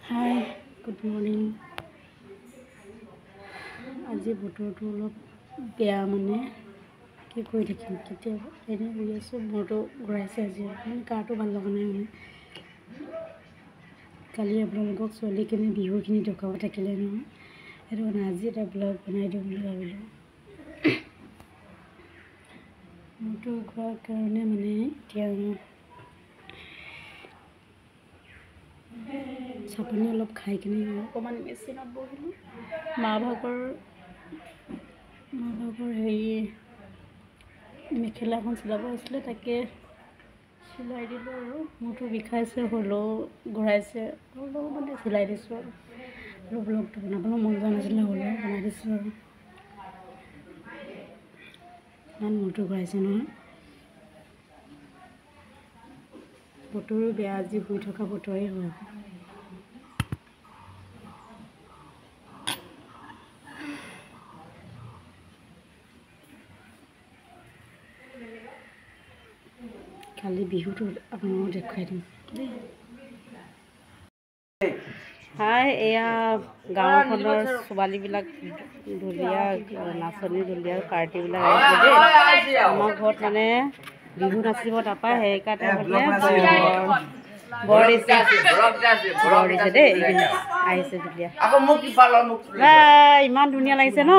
Hi good morning. আজি বতৰটো অলপ বেয়া, মানে কি কৰি থাকিম, কেতিয়াবা এনেই শুই আছোঁ, মূৰটো ঘূৰাইছে আজি, মানে গাটো ভাল লগা নাই। মানে কালি আপোনালোকক ছোৱালীখিনি বিহুখিনি দেখুৱাব থাকিলে নহয়, সেইটো কাৰণে আজি এটা ব্লগ বনাই দিওঁ বুলি ভাবিলোঁ। মূৰটো ঘূৰাৰ কাৰণে মানে এতিয়া চাপানি অলপ খাই কিনে অকণমান মেচিনত বহিলোঁ। মা ভাগৰ হেৰি মেখেলা এখন চিলাব আছিলে, তাকে চিলাই দিলোঁ আৰু মূৰটো বিষাইছে, হ'লেও ঘূৰাইছে, হ'লেও মানে চিলাই দিছোঁ আৰু ব্লগটো বনাবলৈ মন যোৱা নাছিলে, হ'লেও বনাই দিছোঁ আৰু ইমান মূৰটো ঘূৰাইছে নহয়। বতৰো বেয়া, আজি শুই থকা বতৰেই হয়। কালি বিহুটো আপোনালোকক দেখুৱাই দিম দেই। হাই, এয়া গাঁওখনৰ ছোৱালীবিলাক ঢুলীয়া নাচনী, ঢুলীয়া পাৰ্টিবিলাক আহিছে দেই। আমাৰ ঘৰত মানে বিহু নাচিব নাপায়, সেইকাৰণে মানে বৰ দিছে দেই। আহিছে ঢুলীয়া, ইমান ধুনীয়া লাগিছে ন।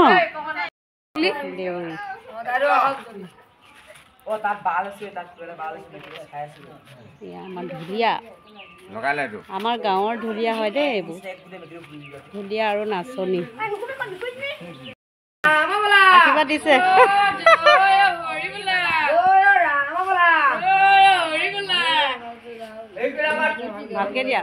আমাৰ ঢুলীয়া, আমাৰ গাঁৱৰ ঢুলীয়া হয় দেই, এইবোৰ ঢুলীয়া আৰু নাচনী। আশীৰ্বাদ দিছে, ভালকে দিয়া।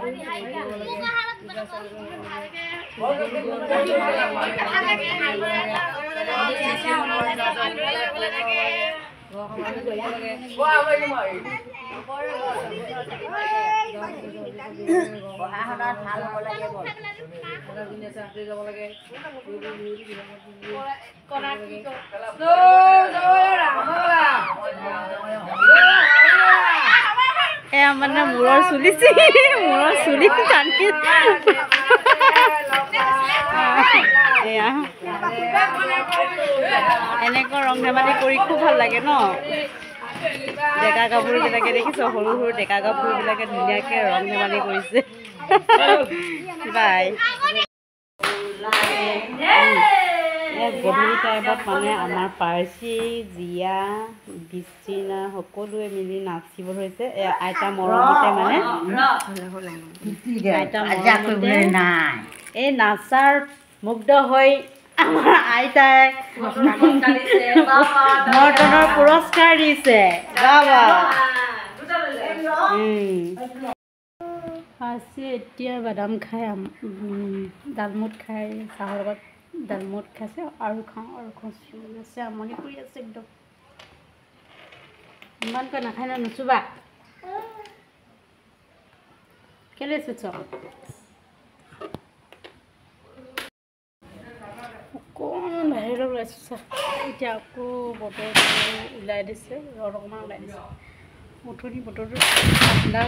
এয়া মানে মূৰৰ চুলি টানি এয়া এনেকুৱা ৰং ধেমালি কৰি খুব ভাল লাগে ন। ডেকা গাভৰুবিলাকে দেখিছ, সৰু সৰু ডেকা গাভৰুবিলাকে ধুনীয়াকৈ ৰং ধেমালি কৰিছে। বাই। গধূলি টাইমত মানে আমাৰ পাৰ্চি, জিয়া, বিচিনা সকলোৱে মিলি নাচিব ধৰিছে। আইতা মৰমতে মানে এই নাচাৰ মুগ্ধ হৈ আমাৰ আইতাই মৰ্টনৰ পুৰস্কাৰ দিছে। পাৰ্চি এতিয়া বাদাম খাই, ডালমুট খাই, চাহৰ লগত ডালমুট খাইছে, আৰু খাওঁ আছে, আমনি কৰি আছে একদম। ইমানকৈ নাখায় ন, নুচুবা কেলৈ চুচ। অকণমান বাহিৰলৈ ওলাইছোঁ চা, এতিয়া আকৌ বতৰটো ওলাই দিছে, ৰ'দ অকণমান ওলাই দিছে। উঠনি বতৰটো ঠাণ্ডা।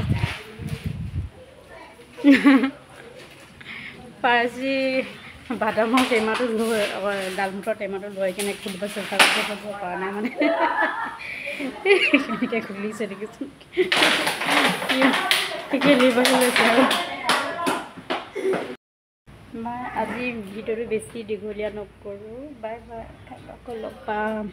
পাৰ্চি বাদামৰ টেমাটো লৈ, ডালমুটৰ টেমাটো লৈ কিনে খুলিব চেষ্টা কৰিব পৰা নাই, মানে কেনেকৈ খুলিছে দেখিছোন, খেলিব লৈছে আৰু। মই আজি ভিডিঅ'টো বেছি দীঘলীয়া নকৰোঁ। বাই বাই, আকৌ লগ পাম।